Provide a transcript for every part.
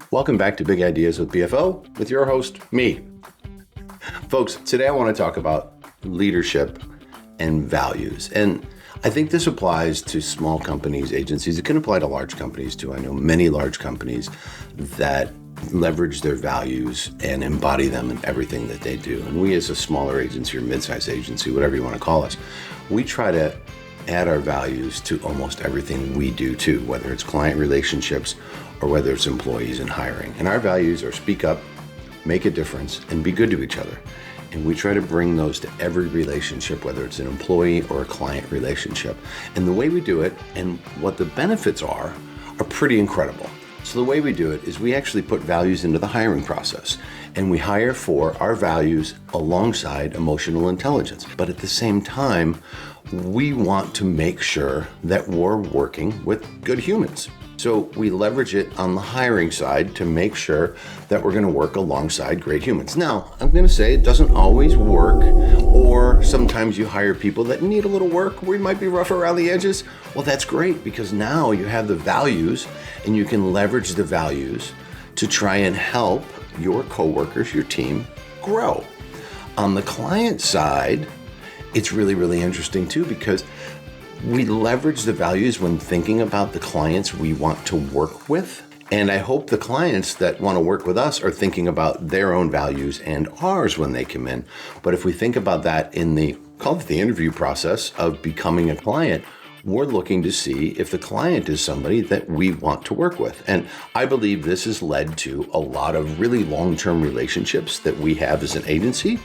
Welcome back to Big Ideas with BFO with your host, me. Folks, today I want to talk about leadership and values. And I think this applies to small companies, agencies. It can apply to large companies too. I know many large companies that leverage their values and embody them in everything that they do. And we as a smaller agency or mid-sized agency, whatever you want to call us, we try to add our values to almost everything we do too, whether it's client relationships or whether it's employees and hiring. And our values are speak up, make a difference, and be good to each other. And we try to bring those to every relationship, whether it's an employee or a client relationship. And the way we do it and what the benefits are pretty incredible. So the way we do it is we actually put values into the hiring process, and we hire for our values alongside emotional intelligence. But at the same time, we want to make sure that we're working with good humans. So we leverage it on the hiring side to make sure that we're going to work alongside great humans. Now, I'm going to say it doesn't always work, or sometimes you hire people that need a little work, we might be rough around the edges. Well, that's great, because now you have the values and you can leverage the values to try and help your coworkers, your team, grow. On the client side, it's really, really interesting too, because we leverage the values when thinking about the clients we want to work with. And I hope the clients that want to work with us are thinking about their own values and ours when they come in. But if we think about that in call it the interview process of becoming a client, we're looking to see if the client is somebody that we want to work with. And I believe this has led to a lot of really long-term relationships that we have as an agency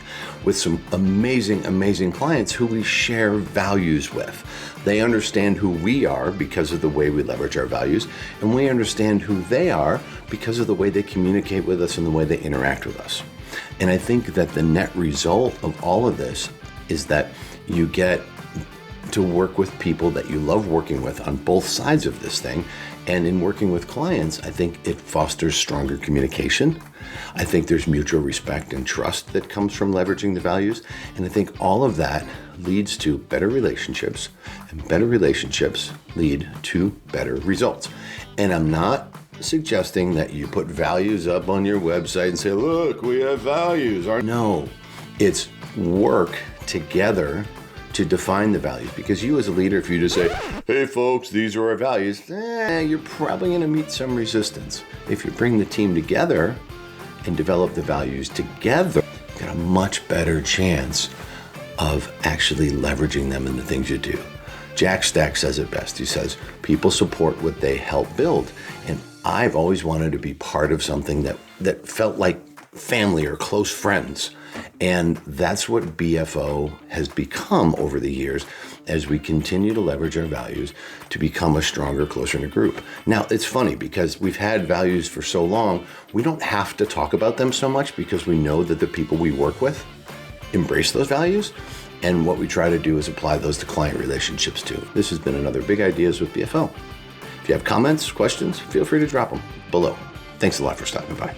with some amazing, amazing clients who we share values with. They understand who we are because of the way we leverage our values, and we understand who they are because of the way they communicate with us and the way they interact with us. And I think that the net result of all of this is that you get to work with people that you love working with on both sides of this thing. And in working with clients, I think it fosters stronger communication. I think there's mutual respect and trust that comes from leveraging the values. And I think all of that leads to better relationships, and better relationships lead to better results. And I'm not suggesting that you put values up on your website and say, look, we have values. No, it's work together to define the values. Because you as a leader, if you just say, hey folks, these are our values, you're probably going to meet some resistance. If you bring the team together and develop the values together, you've got a much better chance of actually leveraging them in the things you do. Jack Stack says it best. He says, people support what they help build. And I've always wanted to be part of something that felt like family or close friends. And that's what BFO has become over the years as we continue to leverage our values to become a stronger, closer knit group. Now, it's funny because we've had values for so long, we don't have to talk about them so much because we know that the people we work with embrace those values. And what we try to do is apply those to client relationships too. This has been another Big Ideas with BFO. If you have comments, questions, feel free to drop them below. Thanks a lot for stopping by.